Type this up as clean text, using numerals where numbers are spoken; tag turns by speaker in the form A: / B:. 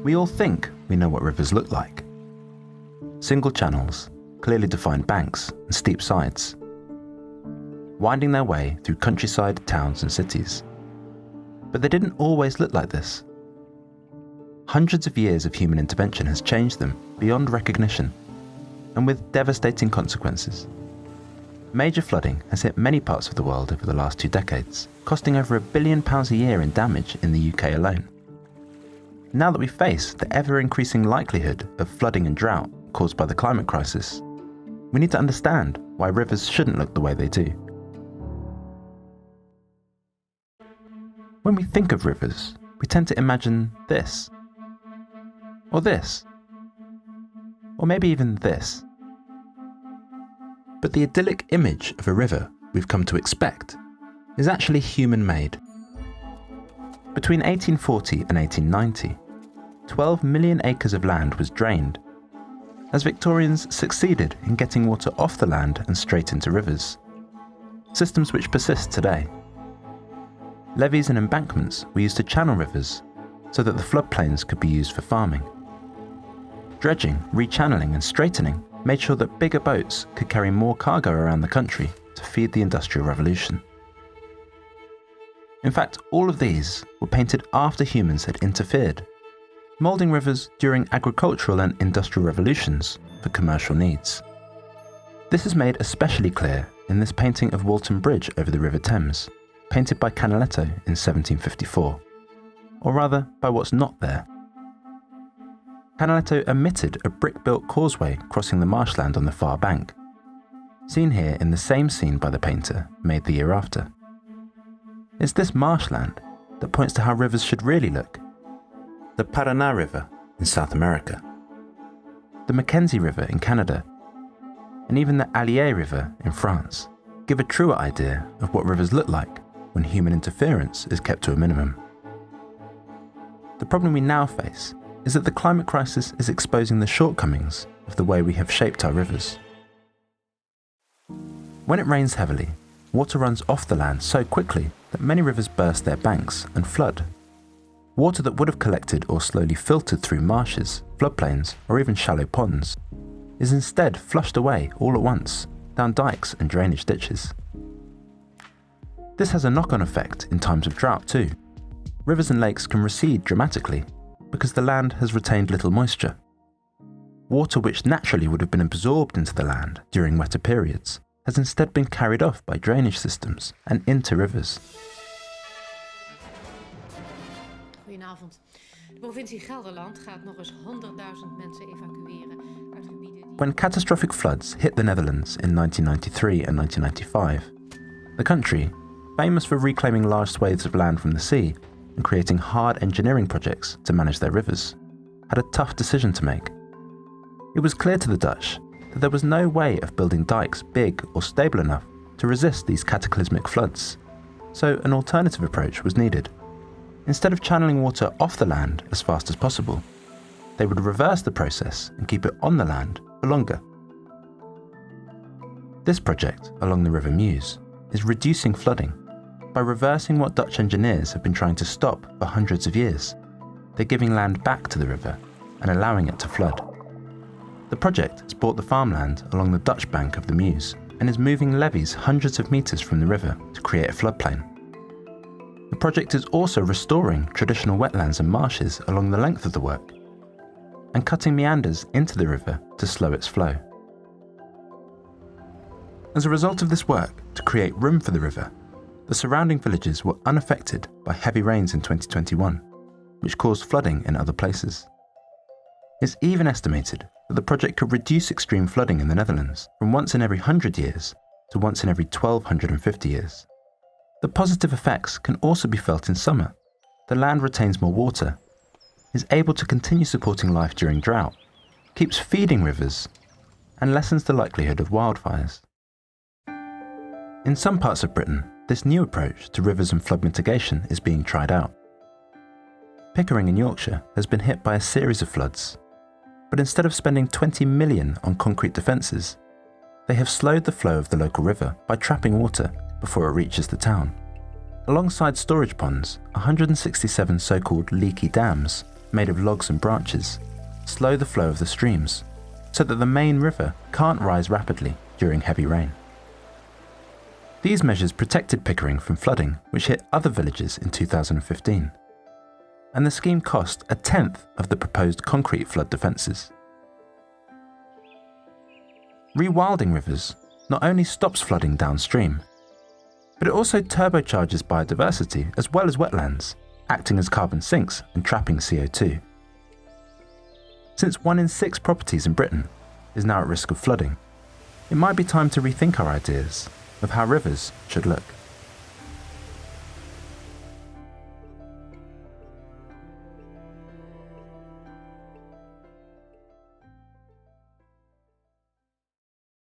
A: We all think we know what rivers look like. Single channels, clearly defined banks and steep sides, winding their way through countryside, towns and cities. But they didn't always look like this. Hundreds of years of human intervention has changed them beyond recognition, and with devastating consequences. Major flooding has hit many parts of the world over the last 2 decades, costing over £1 billion a year in damage in the UK alone. Now that we face the ever-increasing likelihood of flooding and drought caused by the climate crisis, we need to understand why rivers shouldn't look the way they do. When we think of rivers, we tend to imagine this, or this, or maybe even this. But the idyllic image of a river we've come to expect is actually human-made. Between 1840 and 1890, 12 million acres of land was drained, as Victorians succeeded in getting water off the land and straight into rivers, systems which persist today. Levees and embankments were used to channel rivers so that the floodplains could be used for farming. Dredging, rechanneling and straightening made sure that bigger boats could carry more cargo around the country to feed the Industrial Revolution. In fact, all of these were painted after humans had interfered, moulding rivers during agricultural and industrial revolutions for commercial needs. This is made especially clear in this painting of Walton Bridge over the River Thames, painted by Canaletto in 1754, or rather by what's not there. Canaletto omitted a brick-built causeway crossing the marshland on the far bank, seen here in the same scene by the painter made the year after. It's this marshland that points to how rivers should really look. The Paraná River in South America, the Mackenzie River in Canada, and even the Allier River in France give a truer idea of what rivers look like when human interference is kept to a minimum. The problem we now face is that the climate crisis is exposing the shortcomings of the way we have shaped our rivers. When it rains heavily, water runs off the land so quickly that many rivers burst their banks and flood. Water that would have collected or slowly filtered through marshes, floodplains, or even shallow ponds is instead flushed away all at once down dikes and drainage ditches. This has a knock-on effect in times of drought too. Rivers and lakes can recede dramatically because the land has retained little moisture. Water which naturally would have been absorbed into the land during wetter periods has instead been carried off by drainage systems and into rivers.
B: Goedenavond. De provincie Gelderland gaat nog eens 100.000 mensen evacueren uit gebieden die...
A: When catastrophic floods hit the Netherlands in 1993 and 1995, the country, famous for reclaiming large swathes of land from the sea and creating hard engineering projects to manage their rivers, had a tough decision to make. It was clear to the Dutch that there was no way of building dikes big or stable enough to resist these cataclysmic floods, so an alternative approach was needed. Instead of channeling water off the land as fast as possible, they would reverse the process and keep it on the land for longer. This project along the River Meuse is reducing flooding by reversing what Dutch engineers have been trying to stop for hundreds of years. They're giving land back to the river and allowing it to flood. The project has bought the farmland along the Dutch bank of the Meuse and is moving levees hundreds of metres from the river to create a floodplain. The project is also restoring traditional wetlands and marshes along the length of the work and cutting meanders into the river to slow its flow. As a result of this work to create room for the river, the surrounding villages were unaffected by heavy rains in 2021, which caused flooding in other places. It's even estimated that the project could reduce extreme flooding in the Netherlands from once in every 100 years to once in every 1,250 years. The positive effects can also be felt in summer. The land retains more water, is able to continue supporting life during drought, keeps feeding rivers, and lessens the likelihood of wildfires. In some parts of Britain, this new approach to rivers and flood mitigation is being tried out. Pickering in Yorkshire has been hit by a series of floods, but instead of spending 20 million on concrete defences, they have slowed the flow of the local river by trapping water before it reaches the town. Alongside storage ponds, 167 so-called leaky dams made of logs and branches, slow the flow of the streams so that the main river can't rise rapidly during heavy rain. These measures protected Pickering from flooding which hit other villages in 2015, and the scheme cost a tenth of the proposed concrete flood defences. Rewilding rivers not only stops flooding downstream, but it also turbocharges biodiversity as well as wetlands, acting as carbon sinks and trapping CO2. Since 1 in 6 properties in Britain is now at risk of flooding, it might be time to rethink our ideas of how rivers should look.